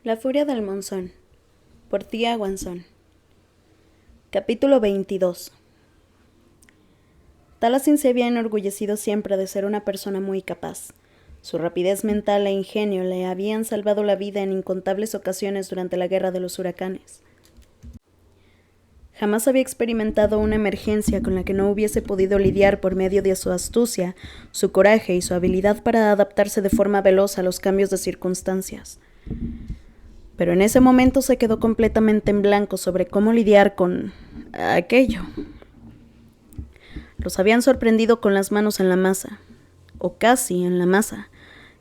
La furia del monzón, por Tía Guanzón. Capítulo 22. Taliesin se había enorgullecido siempre de ser una persona muy capaz. Su rapidez mental e ingenio le habían salvado la vida en incontables ocasiones durante la guerra de los huracanes. Jamás había experimentado una emergencia con la que no hubiese podido lidiar por medio de su astucia, su coraje y su habilidad para adaptarse de forma veloz a los cambios de circunstancias. Pero en ese momento se quedó completamente en blanco sobre cómo lidiar con aquello. Los habían sorprendido con las manos en la masa, o casi en la masa,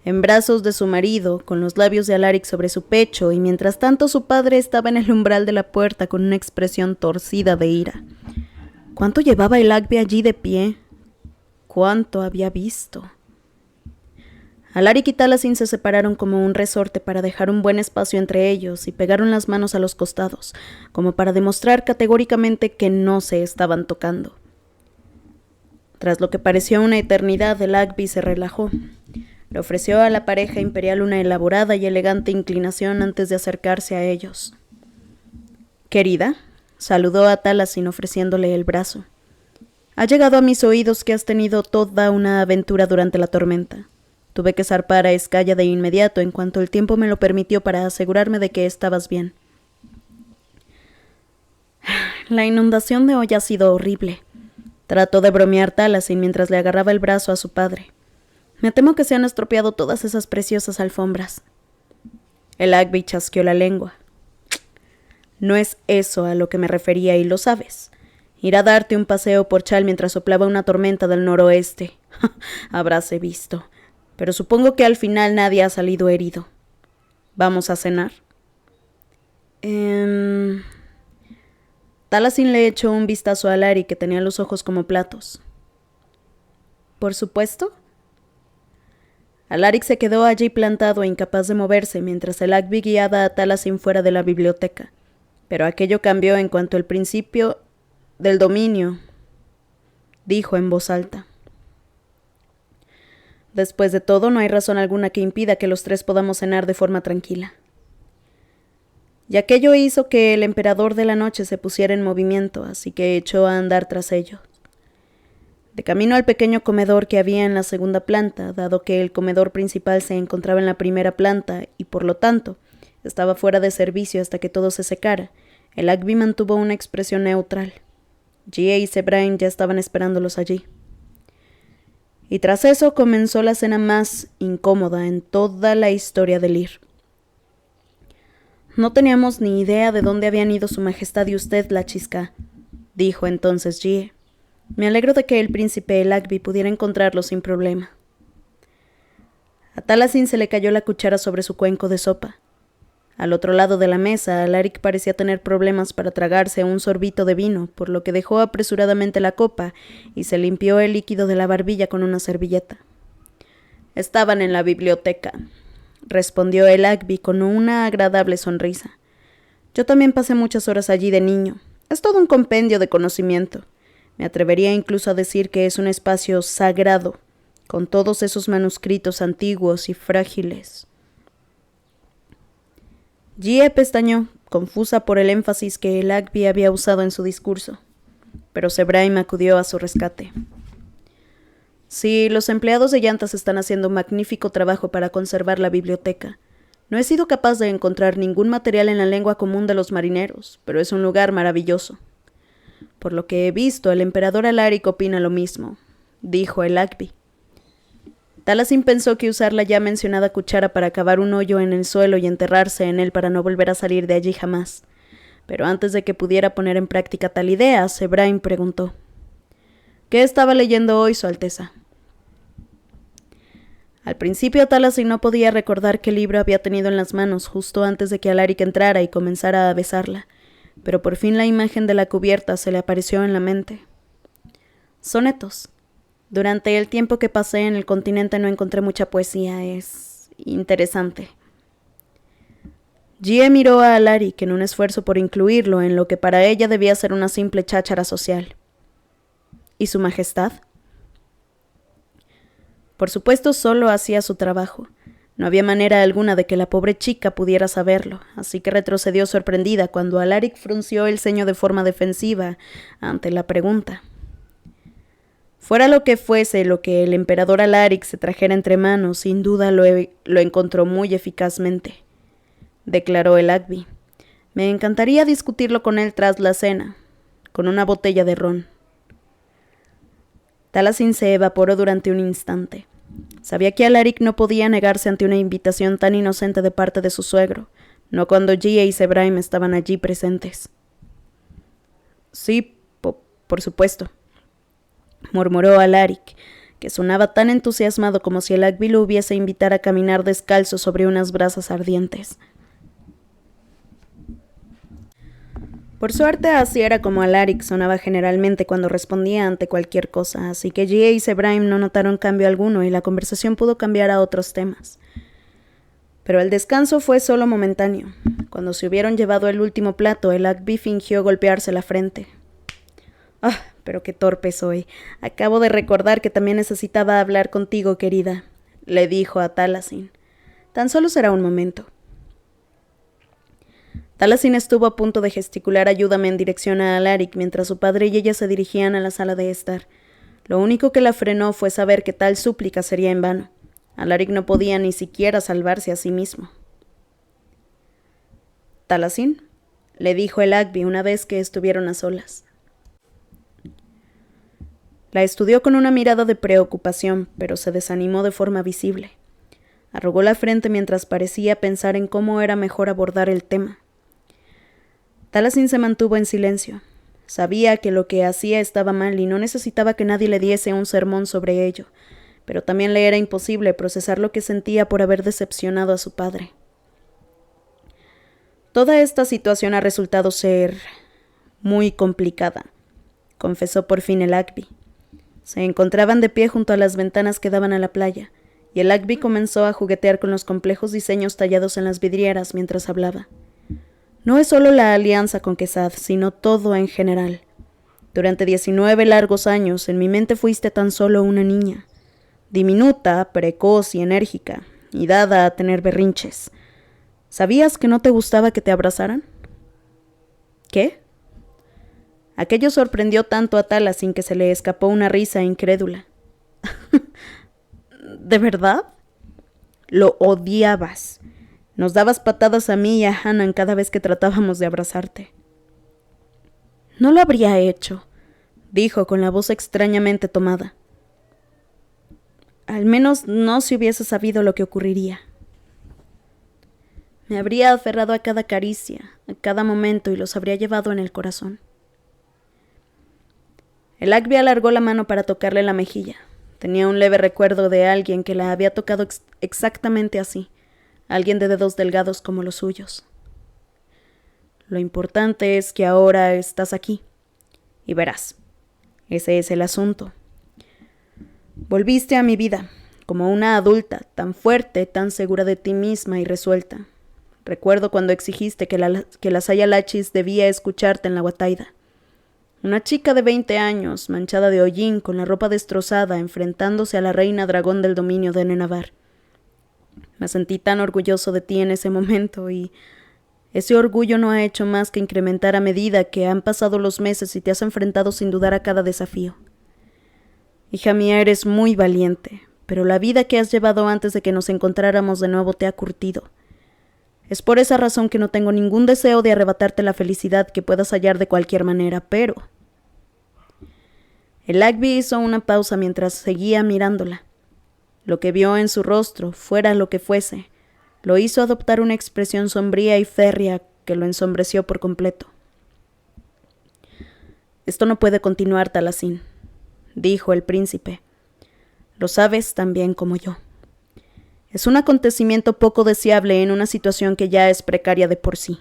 en brazos de su marido, con los labios de Alaric sobre su pecho, y mientras tanto su padre estaba en el umbral de la puerta con una expresión torcida de ira. ¿Cuánto llevaba el Agbe allí de pie? ¿Cuánto había visto? Alaric y Taliesin se separaron como un resorte para dejar un buen espacio entre ellos y pegaron las manos a los costados, como para demostrar categóricamente que no se estaban tocando. Tras lo que pareció una eternidad, el Agbe se relajó. Le ofreció a la pareja imperial una elaborada y elegante inclinación antes de acercarse a ellos. «Querida», saludó a Taliesin ofreciéndole el brazo. «Ha llegado a mis oídos que has tenido toda una aventura durante la tormenta. Tuve que zarpar a Escaya de inmediato en cuanto el tiempo me lo permitió para asegurarme de que estabas bien». «La inundación de hoy ha sido horrible», trató de bromear Taliesin mientras le agarraba el brazo a su padre. «Me temo que se han estropeado todas esas preciosas alfombras». El Agbe chasqueó la lengua. «No es eso a lo que me refería y lo sabes. Ir a darte un paseo por Chal mientras soplaba una tormenta del noroeste. Habráse visto. Pero supongo que al final nadie ha salido herido. ¿Vamos a cenar?» Taliesin le echó un vistazo a Alaric, que tenía los ojos como platos. «¿Por supuesto?» Alaric se quedó allí plantado e incapaz de moverse mientras el Agbe guiaba a Taliesin fuera de la biblioteca. Pero aquello cambió en cuanto el principio del dominio, dijo en voz alta. «Después de todo, no hay razón alguna que impida que los tres podamos cenar de forma tranquila». Y aquello hizo que el emperador de la noche se pusiera en movimiento, así que echó a andar tras ellos. De camino al pequeño comedor que había en la segunda planta, dado que el comedor principal se encontraba en la primera planta y, por lo tanto, estaba fuera de servicio hasta que todo se secara, el Agbe mantuvo una expresión neutral. Gia y Sebrain ya estaban esperándolos allí. Y tras eso comenzó la cena más incómoda en toda la historia de Lir. «No teníamos ni idea de dónde habían ido su majestad y usted, la chisca», dijo entonces Gia. «Me alegro de que el príncipe el Agbe pudiera encontrarlo sin problema». A Taliesin se le cayó la cuchara sobre su cuenco de sopa. Al otro lado de la mesa, Alaric parecía tener problemas para tragarse un sorbito de vino, por lo que dejó apresuradamente la copa y se limpió el líquido de la barbilla con una servilleta. «Estaban en la biblioteca», respondió el Agbe con una agradable sonrisa. «Yo también pasé muchas horas allí de niño. Es todo un compendio de conocimiento. Me atrevería incluso a decir que es un espacio sagrado, con todos esos manuscritos antiguos y frágiles». Gia pestañeó, confusa por el énfasis que el Agbe había usado en su discurso, pero Sebrain acudió a su rescate. «Sí, los empleados de llantas están haciendo un magnífico trabajo para conservar la biblioteca. No he sido capaz de encontrar ningún material en la lengua común de los marineros, pero es un lugar maravilloso. Por lo que he visto, el emperador Alaric opina lo mismo», dijo el Agbe. Taliesin pensó que usar la ya mencionada cuchara para cavar un hoyo en el suelo y enterrarse en él para no volver a salir de allí jamás. Pero antes de que pudiera poner en práctica tal idea, Sebrain preguntó: «¿Qué estaba leyendo hoy, Su Alteza?». Al principio Taliesin no podía recordar qué libro había tenido en las manos justo antes de que Alaric entrara y comenzara a besarla, pero por fin la imagen de la cubierta se le apareció en la mente. «Sonetos. Durante el tiempo que pasé en el continente no encontré mucha poesía. Es interesante». Gia miró a Alaric en un esfuerzo por incluirlo en lo que para ella debía ser una simple cháchara social. «¿Y su majestad?». Por supuesto, solo hacía su trabajo. No había manera alguna de que la pobre chica pudiera saberlo, así que retrocedió sorprendida cuando Alaric frunció el ceño de forma defensiva ante la pregunta. Fuera lo que fuese lo que el emperador Alaric se trajera entre manos, sin duda lo encontró muy eficazmente, declaró el Agbi. Me encantaría discutirlo con él tras la cena, con una botella de ron. Taliesin se evaporó durante un instante. Sabía que Alaric no podía negarse ante una invitación tan inocente de parte de su suegro, no cuando Gia y Sebraim estaban allí presentes. Sí, por supuesto, murmuró Alaric, que sonaba tan entusiasmado como si el Agbi lo hubiese invitado a caminar descalzo sobre unas brasas ardientes. Por suerte, así era como Alaric sonaba generalmente cuando respondía ante cualquier cosa, así que Gia y Sebraim no notaron cambio alguno y la conversación pudo cambiar a otros temas. Pero el descanso fue solo momentáneo. Cuando se hubieron llevado el último plato, el Agbi fingió golpearse la frente. «Ah, pero qué torpe soy. Acabo de recordar que también necesitaba hablar contigo, querida», le dijo a Taliesin. «Tan solo será un momento». Taliesin estuvo a punto de gesticular ayúdame en dirección a Alaric mientras su padre y ella se dirigían a la sala de estar. Lo único que la frenó fue saber que tal súplica sería en vano. Alaric no podía ni siquiera salvarse a sí mismo. «Taliesin», le dijo el Agbi una vez que estuvieron a solas. La estudió con una mirada de preocupación, pero se desanimó de forma visible. Arrugó la frente mientras parecía pensar en cómo era mejor abordar el tema. Taliesin se mantuvo en silencio. Sabía que lo que hacía estaba mal y no necesitaba que nadie le diese un sermón sobre ello, pero también le era imposible procesar lo que sentía por haber decepcionado a su padre. Toda esta situación ha resultado ser muy complicada, confesó por fin el Agbi. Se encontraban de pie junto a las ventanas que daban a la playa, y el Agbi comenzó a juguetear con los complejos diseños tallados en las vidrieras mientras hablaba. No es solo la alianza con Quesad, sino todo en general. Durante 19 largos años, en mi mente fuiste tan solo una niña, diminuta, precoz y enérgica, y dada a tener berrinches. ¿Sabías que no te gustaba que te abrazaran? ¿Qué? Aquello sorprendió tanto a Taliesin que se le escapó una risa incrédula. ¿De verdad? Lo odiabas. Nos dabas patadas a mí y a Hanan cada vez que tratábamos de abrazarte. No lo habría hecho, dijo con la voz extrañamente tomada. Al menos no si hubiese sabido lo que ocurriría. Me habría aferrado a cada caricia, a cada momento y los habría llevado en el corazón. El Agbi alargó la mano para tocarle la mejilla. Tenía un leve recuerdo de alguien que la había tocado exactamente así. Alguien de dedos delgados como los suyos. Lo importante es que ahora estás aquí. Y verás, ese es el asunto. Volviste a mi vida, como una adulta, tan fuerte, tan segura de ti misma y resuelta. Recuerdo cuando exigiste que la Sayalachis debía escucharte en la Guataida. Una chica de 20 años, manchada de hollín, con la ropa destrozada, enfrentándose a la reina dragón del dominio de Nenavar. Me sentí tan orgulloso de ti en ese momento y ese orgullo no ha hecho más que incrementar a medida que han pasado los meses y te has enfrentado sin dudar a cada desafío. Hija mía, eres muy valiente, pero la vida que has llevado antes de que nos encontráramos de nuevo te ha curtido. Es por esa razón que no tengo ningún deseo de arrebatarte la felicidad que puedas hallar de cualquier manera, pero... El Agbi hizo una pausa mientras seguía mirándola. Lo que vio en su rostro, fuera lo que fuese, lo hizo adoptar una expresión sombría y férrea que lo ensombreció por completo. Esto no puede continuar, Taliesin, dijo el príncipe. Lo sabes tan bien como yo. Es un acontecimiento poco deseable en una situación que ya es precaria de por sí.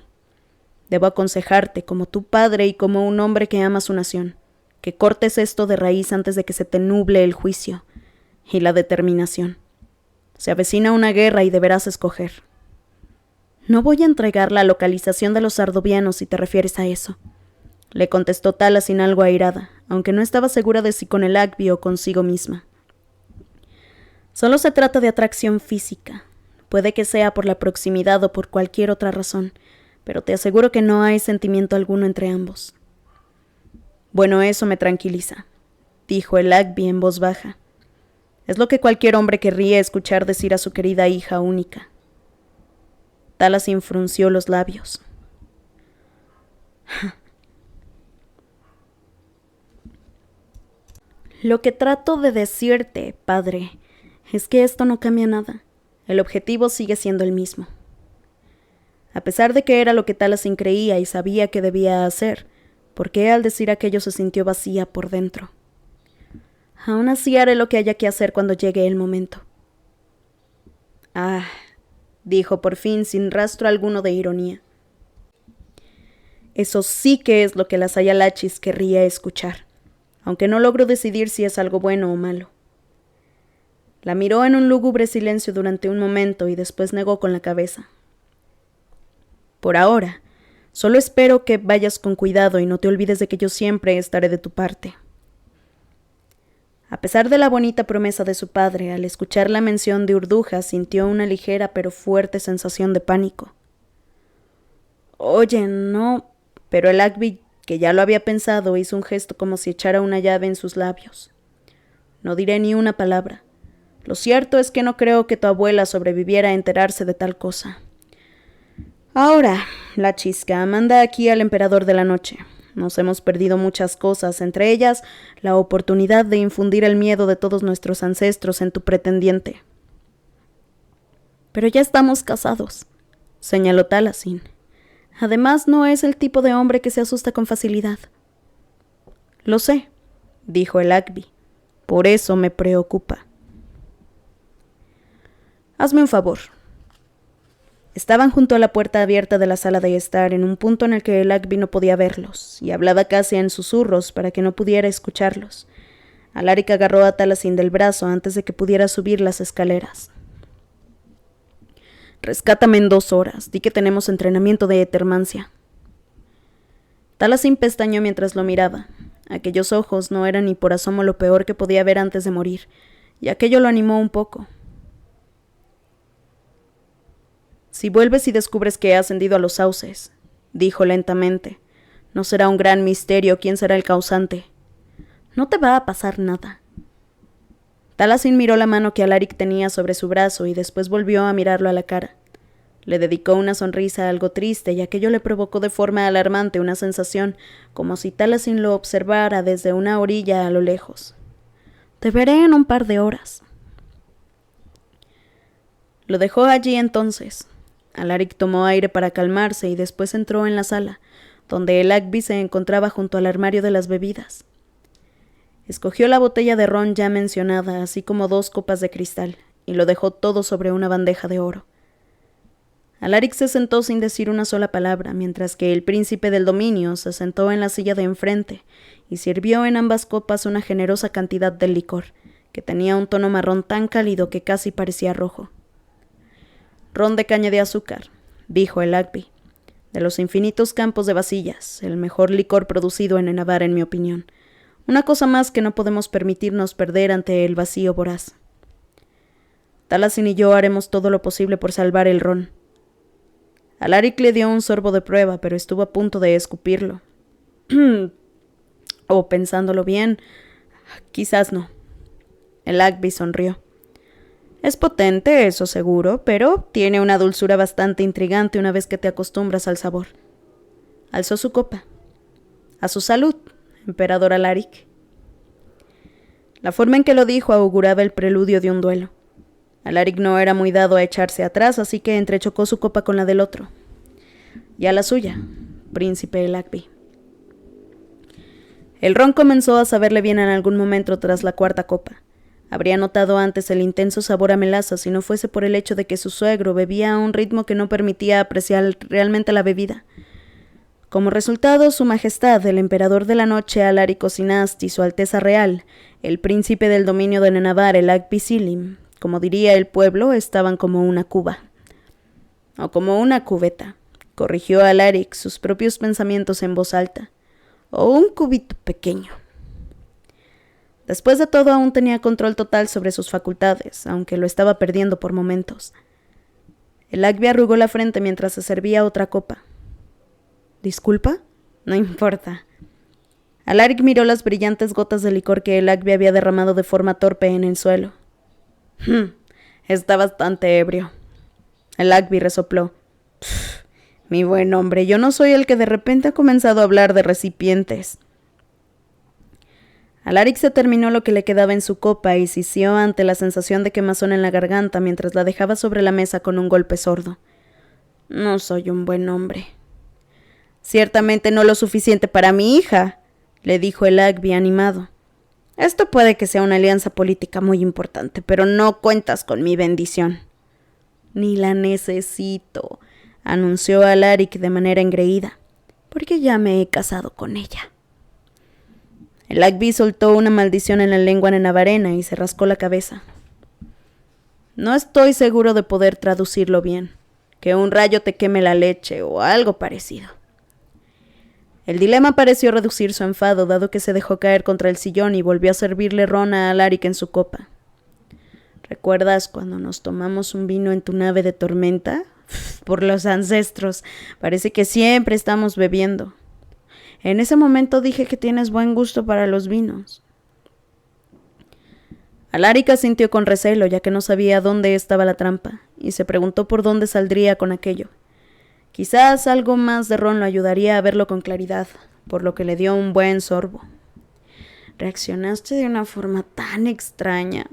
Debo aconsejarte, como tu padre y como un hombre que ama su nación, que cortes esto de raíz antes de que se te nuble el juicio y la determinación. Se avecina una guerra y deberás escoger. No voy a entregar la localización de los ardovianos si te refieres a eso, le contestó Taliesin algo airada, aunque no estaba segura de si con el Agbi o consigo misma. Solo se trata de atracción física. Puede que sea por la proximidad o por cualquier otra razón, pero te aseguro que no hay sentimiento alguno entre ambos. Bueno, eso me tranquiliza, dijo el Agby en voz baja. Es lo que cualquier hombre querría escuchar decir a su querida hija única. Taliesin frunció los labios. Lo que trato de decirte, padre, es que esto no cambia nada. El objetivo sigue siendo el mismo. A pesar de que era lo que Taliesin creía y sabía que debía hacer, ¿por qué al decir aquello se sintió vacía por dentro? Aún así haré lo que haya que hacer cuando llegue el momento. Ah, dijo por fin sin rastro alguno de ironía. Eso sí que es lo que la Sayalachis querría escuchar, aunque no logro decidir si es algo bueno o malo. La miró en un lúgubre silencio durante un momento y después negó con la cabeza. Por ahora, solo espero que vayas con cuidado y no te olvides de que yo siempre estaré de tu parte. A pesar de la bonita promesa de su padre, al escuchar la mención de Urduja sintió una ligera pero fuerte sensación de pánico. Oye, no, pero el Agby, que ya lo había pensado, hizo un gesto como si echara una llave en sus labios. No diré ni una palabra. Lo cierto es que no creo que tu abuela sobreviviera a enterarse de tal cosa. Ahora, la chisca, manda aquí al emperador de la noche. Nos hemos perdido muchas cosas, entre ellas la oportunidad de infundir el miedo de todos nuestros ancestros en tu pretendiente. Pero ya estamos casados, señaló Taliesin. Además, no es el tipo de hombre que se asusta con facilidad. Lo sé, dijo el Agby. Por eso me preocupa. Hazme un favor. Estaban junto a la puerta abierta de la sala de estar, en un punto en el que el Agby no podía verlos, y hablaba casi en susurros para que no pudiera escucharlos. Alaric agarró a Taliesin del brazo antes de que pudiera subir las escaleras. Rescátame en 2 horas, di que tenemos entrenamiento de etermancia. Taliesin pestañeó mientras lo miraba. Aquellos ojos no eran ni por asomo lo peor que podía ver antes de morir, y aquello lo animó un poco. Si vuelves y descubres que he ascendido a los sauces, dijo lentamente, no será un gran misterio quién será el causante. No te va a pasar nada. Taliesin miró la mano que Alaric tenía sobre su brazo y después volvió a mirarlo a la cara. Le dedicó una sonrisa algo triste y aquello le provocó de forma alarmante una sensación como si Taliesin lo observara desde una orilla a lo lejos. Te veré en un par de horas. Lo dejó allí entonces. Alaric tomó aire para calmarse y después entró en la sala, donde el Agby se encontraba junto al armario de las bebidas. Escogió la botella de ron ya mencionada, así como 2 copas de cristal, y lo dejó todo sobre una bandeja de oro. Alaric se sentó sin decir una sola palabra, mientras que el príncipe del dominio se sentó en la silla de enfrente y sirvió en ambas copas una generosa cantidad del licor, que tenía un tono marrón tan cálido que casi parecía rojo. Ron de caña de azúcar, dijo el Agby, de los infinitos campos de vasillas, el mejor licor producido en Enabar, en mi opinión. Una cosa más que no podemos permitirnos perder ante el vacío voraz. Taliesin y yo haremos todo lo posible por salvar el ron. Alaric le dio un sorbo de prueba, pero estuvo a punto de escupirlo. O pensándolo bien, quizás no. El Agby sonrió. Es potente, eso seguro, pero tiene una dulzura bastante intrigante una vez que te acostumbras al sabor. Alzó su copa. A su salud, emperador Alaric. La forma en que lo dijo auguraba el preludio de un duelo. Alaric no era muy dado a echarse atrás, así que entrechocó su copa con la del otro. Y a la suya, príncipe el Agby. El ron comenzó a saberle bien en algún momento tras la 4ª copa. Habría notado antes el intenso sabor a melaza si no fuese por el hecho de que su suegro bebía a un ritmo que no permitía apreciar realmente la bebida. Como resultado, su majestad, el emperador de la noche, Alaric Ozinast, y su alteza real, el príncipe del dominio de Nenabar, el Agby Silim, como diría el pueblo, estaban como una cuba. O como una cubeta, corrigió Alaric sus propios pensamientos en voz alta. O un cubito pequeño. Después de todo, aún tenía control total sobre sus facultades, aunque lo estaba perdiendo por momentos. El Agby arrugó la frente mientras se servía otra copa. ¿Disculpa? No importa. Alaric miró las brillantes gotas de licor que el Agby había derramado de forma torpe en el suelo. Está bastante ebrio. El Agby resopló. Mi buen hombre, yo no soy el que de repente ha comenzado a hablar de recipientes. Alaric se terminó lo que le quedaba en su copa y sisió ante la sensación de quemazón en la garganta mientras la dejaba sobre la mesa con un golpe sordo. No soy un buen hombre. Ciertamente no lo suficiente para mi hija, le dijo el Agby animado. Esto puede que sea una alianza política muy importante, pero no cuentas con mi bendición. Ni la necesito, anunció Alaric de manera engreída, porque ya me he casado con ella. El Agby soltó una maldición en la lengua navarrena y se rascó la cabeza. No estoy seguro de poder traducirlo bien. Que un rayo te queme la leche o algo parecido. El dilema pareció reducir su enfado, dado que se dejó caer contra el sillón y volvió a servirle ron a Alaric en su copa. ¿Recuerdas cuando nos tomamos un vino en tu nave de tormenta? Por los ancestros, parece que siempre estamos bebiendo. En ese momento dije que tienes buen gusto para los vinos. Alaric asintió con recelo, ya que no sabía dónde estaba la trampa, y se preguntó por dónde saldría con aquello. Quizás algo más de ron lo ayudaría a verlo con claridad, por lo que le dio un buen sorbo. Reaccionaste de una forma tan extraña,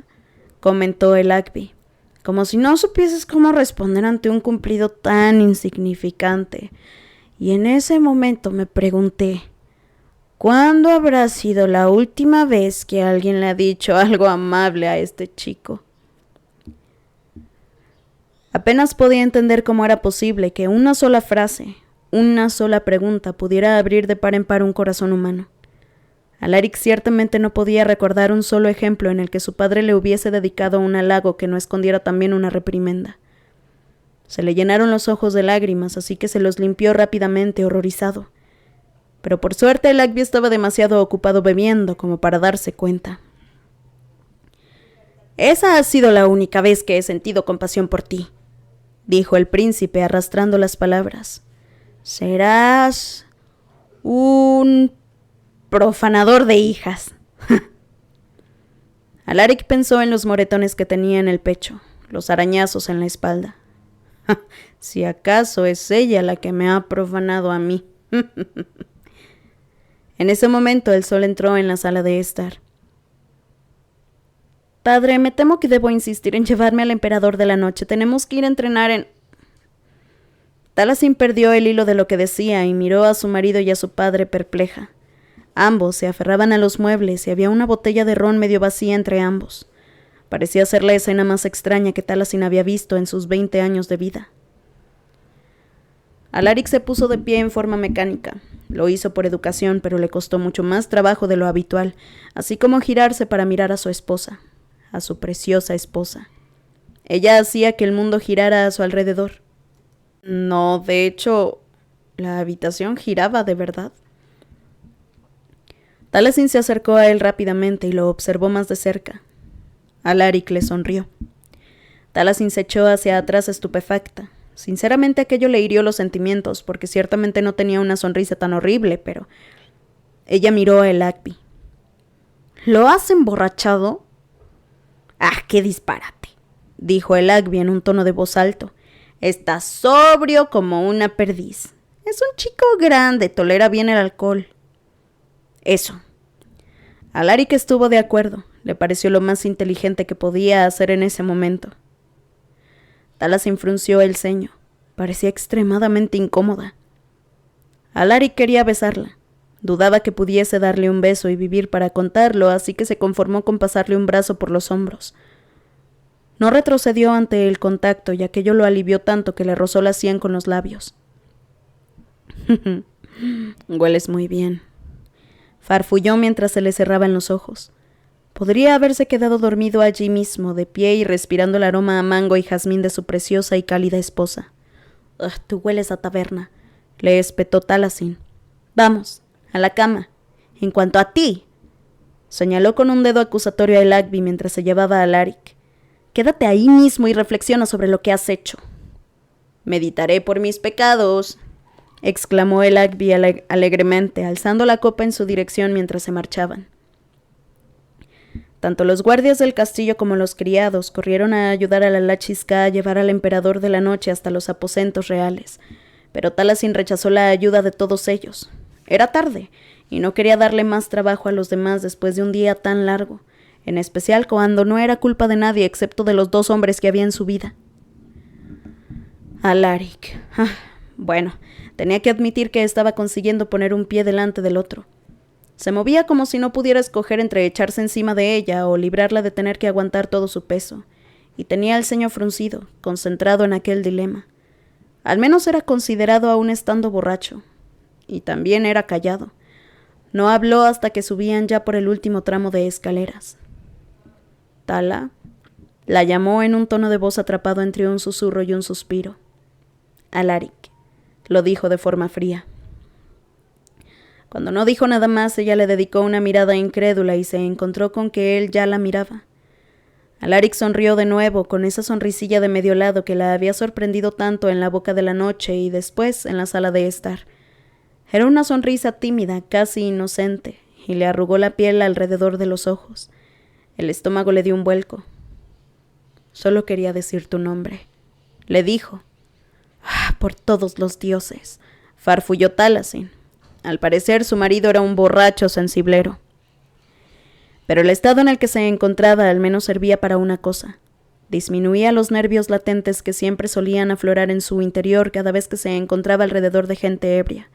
comentó el Agby, como si no supieses cómo responder ante un cumplido tan insignificante. Y en ese momento me pregunté, ¿cuándo habrá sido la última vez que alguien le ha dicho algo amable a este chico? Apenas podía entender cómo era posible que una sola frase, una sola pregunta pudiera abrir de par en par un corazón humano. Alaric ciertamente no podía recordar un solo ejemplo en el que su padre le hubiese dedicado un halago que no escondiera también una reprimenda. Se le llenaron los ojos de lágrimas, así que se los limpió rápidamente, horrorizado. Pero por suerte el Agby estaba demasiado ocupado bebiendo como para darse cuenta. Esa ha sido la única vez que he sentido compasión por ti, dijo el príncipe arrastrando las palabras. Serás un profanador de hijas. Alaric pensó en los moretones que tenía en el pecho, los arañazos en la espalda. Si acaso es ella la que me ha profanado a mí. En ese momento el sol entró en la sala de estar. Padre, me temo que debo insistir en llevarme al emperador de la noche. Tenemos que ir a entrenar en... Taliesin perdió el hilo de lo que decía y miró a su marido y a su padre perpleja. Ambos se aferraban a los muebles y había una botella de ron medio vacía entre ambos. Parecía ser la escena más extraña que Taliesin había visto en sus 20 años de vida. Alaric se puso de pie en forma mecánica. Lo hizo por educación, pero le costó mucho más trabajo de lo habitual, así como girarse para mirar a su esposa, a su preciosa esposa. Ella hacía que el mundo girara a su alrededor. No, de hecho, la habitación giraba de verdad. Taliesin se acercó a él rápidamente y lo observó más de cerca. Alaric le sonrió. Taliesin se echó hacia atrás estupefacta. Sinceramente aquello le hirió los sentimientos, porque ciertamente no tenía una sonrisa tan horrible, pero... Ella miró a el Agby. ¿Lo has emborrachado? ¡Ah, qué disparate!, dijo el Agby en un tono de voz alto. Está sobrio como una perdiz. Es un chico grande, tolera bien el alcohol. Eso. Alaric estuvo de acuerdo. Le pareció lo más inteligente que podía hacer en ese momento. Taliesin frunció el ceño. Parecía extremadamente incómoda. Alaric quería besarla. Dudaba que pudiese darle un beso y vivir para contarlo, así que se conformó con pasarle un brazo por los hombros. No retrocedió ante el contacto y aquello lo alivió tanto que le rozó la sien con los labios. Hueles muy bien, farfulló mientras se le cerraban los ojos. Podría haberse quedado dormido allí mismo, de pie y respirando el aroma a mango y jazmín de su preciosa y cálida esposa. Tú hueles a taberna, le espetó Taliesin. Vamos, a la cama. En cuanto a ti, señaló con un dedo acusatorio a el Agby mientras se llevaba a Alaric. Quédate ahí mismo y reflexiona sobre lo que has hecho. Meditaré por mis pecados, exclamó el Agby alegremente, alzando la copa en su dirección mientras se marchaban. Tanto los guardias del castillo como los criados corrieron a ayudar a la Lachisca a llevar al emperador de la noche hasta los aposentos reales, pero Talasin rechazó la ayuda de todos ellos. Era tarde, y no quería darle más trabajo a los demás después de un día tan largo, en especial cuando no era culpa de nadie excepto de los 2 hombres que había en su vida. Alaric. Bueno, tenía que admitir que estaba consiguiendo poner un pie delante del otro. Se movía como si no pudiera escoger entre echarse encima de ella o librarla de tener que aguantar todo su peso, y tenía el ceño fruncido, concentrado en aquel dilema. Al menos era considerado aún estando borracho, y también era callado. No habló hasta que subían ya por el último tramo de escaleras. Tala la llamó en un tono de voz atrapado entre un susurro y un suspiro. Alaric, lo dijo de forma fría. Cuando no dijo nada más, ella le dedicó una mirada incrédula y se encontró con que él ya la miraba. Alaric sonrió de nuevo, con esa sonrisilla de medio lado que la había sorprendido tanto en la boca de la noche y después en la sala de estar. Era una sonrisa tímida, casi inocente, y le arrugó la piel alrededor de los ojos. El estómago le dio un vuelco. Solo quería decir tu nombre, le dijo. Por todos los dioses, farfulló Talasin. Al parecer su marido era un borracho sensiblero. Pero el estado en el que se encontraba al menos servía para una cosa. Disminuía los nervios latentes que siempre solían aflorar en su interior cada vez que se encontraba alrededor de gente ebria.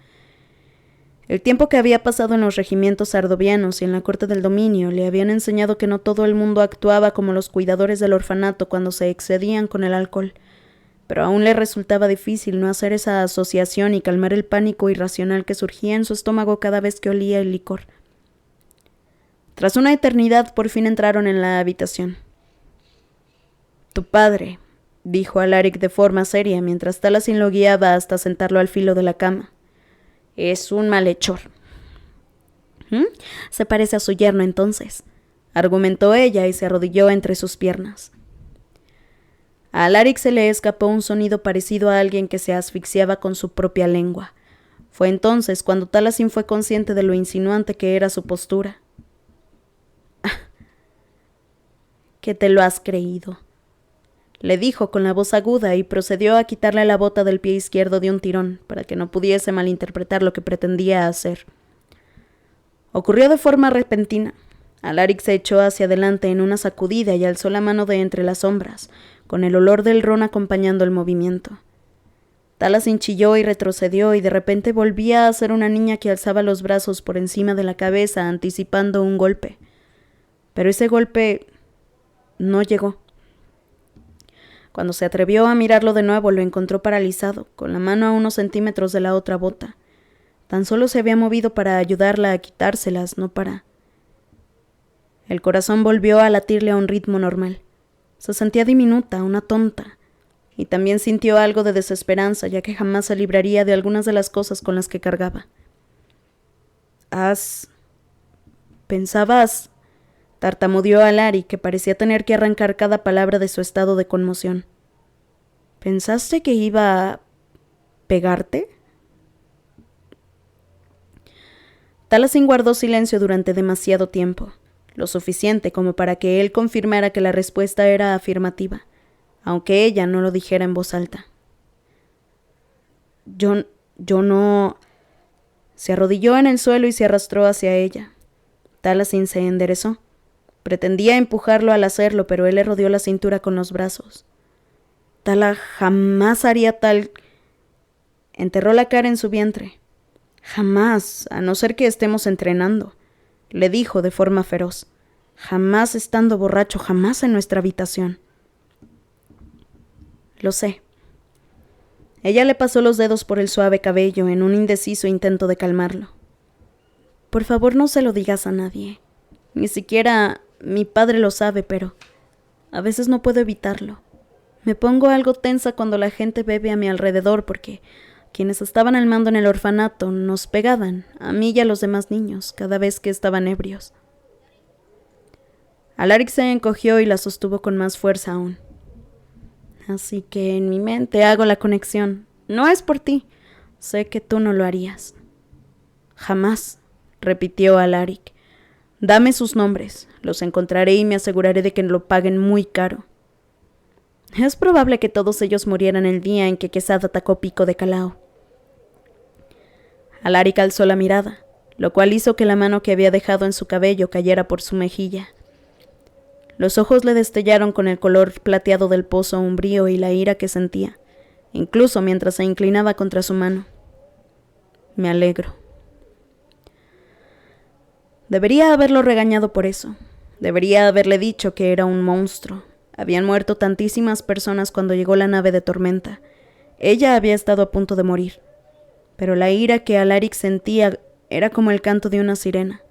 El tiempo que había pasado en los regimientos ardovianos y en la corte del dominio le habían enseñado que no todo el mundo actuaba como los cuidadores del orfanato cuando se excedían con el alcohol, pero aún le resultaba difícil no hacer esa asociación y calmar el pánico irracional que surgía en su estómago cada vez que olía el licor. Tras una eternidad, por fin entraron en la habitación. Tu padre, dijo Alaric de forma seria mientras Talasin lo guiaba hasta sentarlo al filo de la cama. Es un malhechor. Se parece a su yerno entonces, argumentó ella y se arrodilló entre sus piernas. A Alaric se le escapó un sonido parecido a alguien que se asfixiaba con su propia lengua. Fue entonces cuando Talasin fue consciente de lo insinuante que era su postura. ¿Que te lo has creído?, le dijo con la voz aguda y procedió a quitarle la bota del pie izquierdo de un tirón para que no pudiese malinterpretar lo que pretendía hacer. Ocurrió de forma repentina. Alaric se echó hacia adelante en una sacudida y alzó la mano de entre las sombras, con el olor del ron acompañando el movimiento. Talasin chilló y retrocedió y de repente volvía a ser una niña que alzaba los brazos por encima de la cabeza anticipando un golpe. Pero ese golpe no llegó. Cuando se atrevió a mirarlo de nuevo, lo encontró paralizado, con la mano a unos centímetros de la otra bota. Tan solo se había movido para ayudarla a quitárselas, no para... El corazón volvió a latirle a un ritmo normal. Se sentía diminuta, una tonta, y también sintió algo de desesperanza, ya que jamás se libraría de algunas de las cosas con las que cargaba. ¿Pensabas? Tartamudeó Alaric, que parecía tener que arrancar cada palabra de su estado de conmoción. ¿Pensaste que iba a pegarte? Talasin guardó silencio durante demasiado tiempo, lo suficiente como para que él confirmara que la respuesta era afirmativa, aunque ella no lo dijera en voz alta. Yo no... Se arrodilló en el suelo y se arrastró hacia ella. Talasin se enderezó. Pretendía empujarlo al hacerlo, pero él le rodeó la cintura con los brazos. Tala jamás haría tal... Enterró la cara en su vientre. Jamás, a no ser que estemos entrenando, le dijo de forma feroz. Jamás estando borracho, jamás en nuestra habitación. Lo sé. Ella le pasó los dedos por el suave cabello en un indeciso intento de calmarlo. Por favor, no se lo digas a nadie. Ni siquiera mi padre lo sabe, pero a veces no puedo evitarlo. Me pongo algo tensa cuando la gente bebe a mi alrededor porque quienes estaban al mando en el orfanato nos pegaban, a mí y a los demás niños, cada vez que estaban ebrios. Alaric se encogió y la sostuvo con más fuerza aún. Así que en mi mente hago la conexión. No es por ti. Sé que tú no lo harías. Jamás, repitió Alaric. Dame sus nombres. Los encontraré y me aseguraré de que lo paguen muy caro. Es probable que todos ellos murieran el día en que Quesada atacó Pico de Calao. Alaric alzó la mirada, lo cual hizo que la mano que había dejado en su cabello cayera por su mejilla. Los ojos le destellaron con el color plateado del pozo umbrío y la ira que sentía, incluso mientras se inclinaba contra su mano. Me alegro. Debería haberlo regañado por eso. Debería haberle dicho que era un monstruo. Habían muerto tantísimas personas cuando llegó la nave de tormenta. Ella había estado a punto de morir. Pero la ira que Alaric sentía era como el canto de una sirena.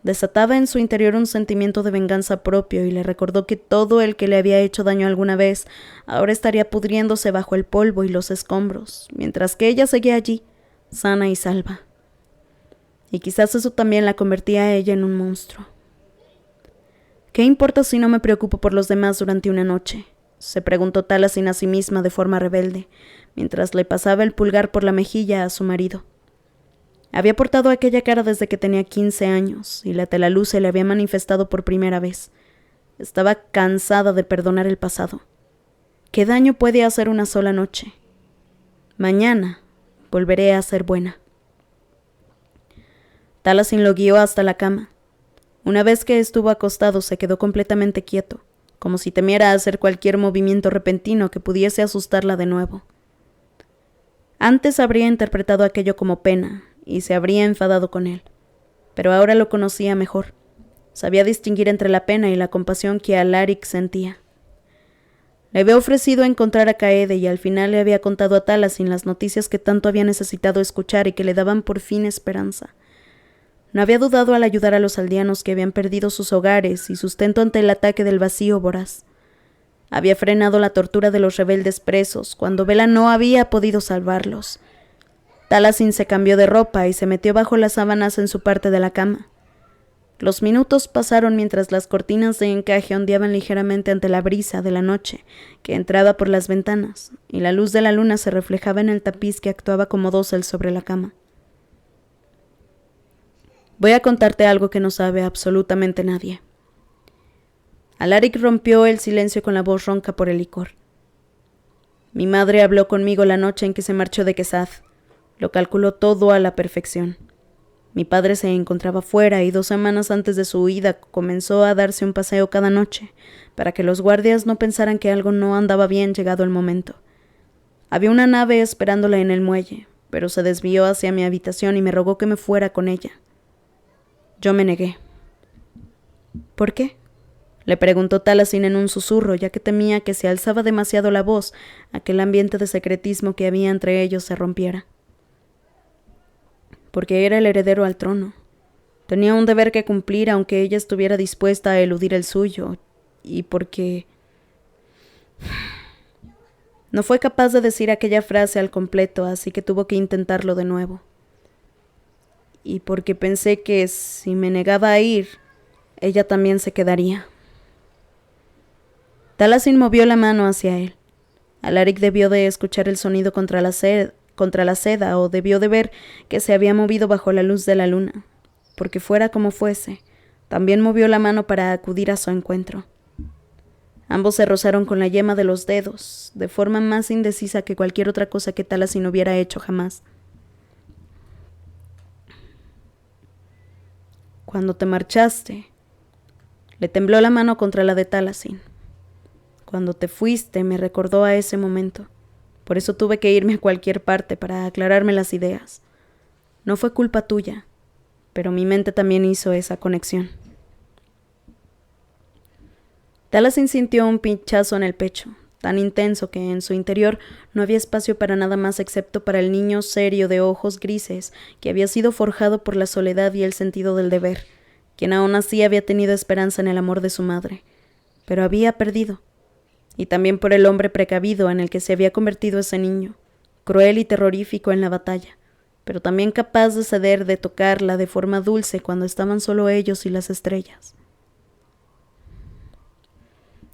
Desataba en su interior un sentimiento de venganza propio y le recordó que todo el que le había hecho daño alguna vez ahora estaría pudriéndose bajo el polvo y los escombros, mientras que ella seguía allí, sana y salva. Y quizás eso también la convertía a ella en un monstruo. ¿Qué importa si no me preocupo por los demás durante una noche?, se preguntó Taliesin a sí misma de forma rebelde, mientras le pasaba el pulgar por la mejilla a su marido. Había portado aquella cara desde que tenía 15 años, y la telaluz se le había manifestado por primera vez. Estaba cansada de perdonar el pasado. ¿Qué daño puede hacer una sola noche? Mañana volveré a ser buena. Taliesin lo guió hasta la cama. Una vez que estuvo acostado, se quedó completamente quieto, como si temiera hacer cualquier movimiento repentino que pudiese asustarla de nuevo. Antes habría interpretado aquello como pena, y se habría enfadado con él, pero ahora lo conocía mejor. Sabía distinguir entre la pena y la compasión que Alaric sentía. Le había ofrecido encontrar a Kaede y al final le había contado a Taliesin las noticias que tanto había necesitado escuchar y que le daban por fin esperanza. No había dudado al ayudar a los aldeanos que habían perdido sus hogares y sustento ante el ataque del vacío voraz. Había frenado la tortura de los rebeldes presos cuando Bella no había podido salvarlos. Taliesin se cambió de ropa y se metió bajo las sábanas en su parte de la cama. Los minutos pasaron mientras las cortinas de encaje ondeaban ligeramente ante la brisa de la noche que entraba por las ventanas, y la luz de la luna se reflejaba en el tapiz que actuaba como dosel sobre la cama. Voy a contarte algo que no sabe absolutamente nadie. Alaric rompió el silencio con la voz ronca por el licor. Mi madre habló conmigo la noche en que se marchó de Quesad. Lo calculó todo a la perfección. Mi padre se encontraba fuera y 2 semanas antes de su huida comenzó a darse un paseo cada noche, para que los guardias no pensaran que algo no andaba bien llegado el momento. Había una nave esperándola en el muelle, pero se desvió hacia mi habitación y me rogó que me fuera con ella. Yo me negué. ¿Por qué?, le preguntó Taliesin en un susurro, ya que temía que si alzaba demasiado la voz, aquel ambiente de secretismo que había entre ellos se rompiera. Porque era el heredero al trono. Tenía un deber que cumplir aunque ella estuviera dispuesta a eludir el suyo, y porque no fue capaz de decir aquella frase al completo, así que tuvo que intentarlo de nuevo. Y porque pensé que si me negaba a ir, ella también se quedaría. Taliesin movió la mano hacia él. Alaric debió de escuchar el sonido contra la seda o debió de ver que se había movido bajo la luz de la luna, porque fuera como fuese, también movió la mano para acudir a su encuentro. Ambos se rozaron con la yema de los dedos, de forma más indecisa que cualquier otra cosa que Taliesin hubiera hecho jamás. Cuando te marchaste, le tembló la mano contra la de Taliesin. Cuando te fuiste me recordó a ese momento. Por eso tuve que irme a cualquier parte para aclararme las ideas. No fue culpa tuya, pero mi mente también hizo esa conexión. Taliesin sintió un pinchazo en el pecho, tan intenso que en su interior no había espacio para nada más excepto para el niño serio de ojos grises que había sido forjado por la soledad y el sentido del deber, quien aún así había tenido esperanza en el amor de su madre, pero había perdido. Y también por el hombre precavido en el que se había convertido ese niño, cruel y terrorífico en la batalla, pero también capaz de ceder, de tocarla de forma dulce cuando estaban solo ellos y las estrellas.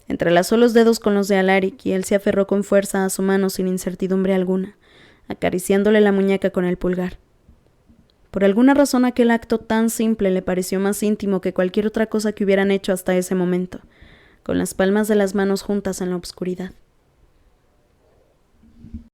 Entrelazó los dedos con los de Alaric y él se aferró con fuerza a su mano sin incertidumbre alguna, acariciándole la muñeca con el pulgar. Por alguna razón aquel acto tan simple le pareció más íntimo que cualquier otra cosa que hubieran hecho hasta ese momento, con las palmas de las manos juntas en la oscuridad.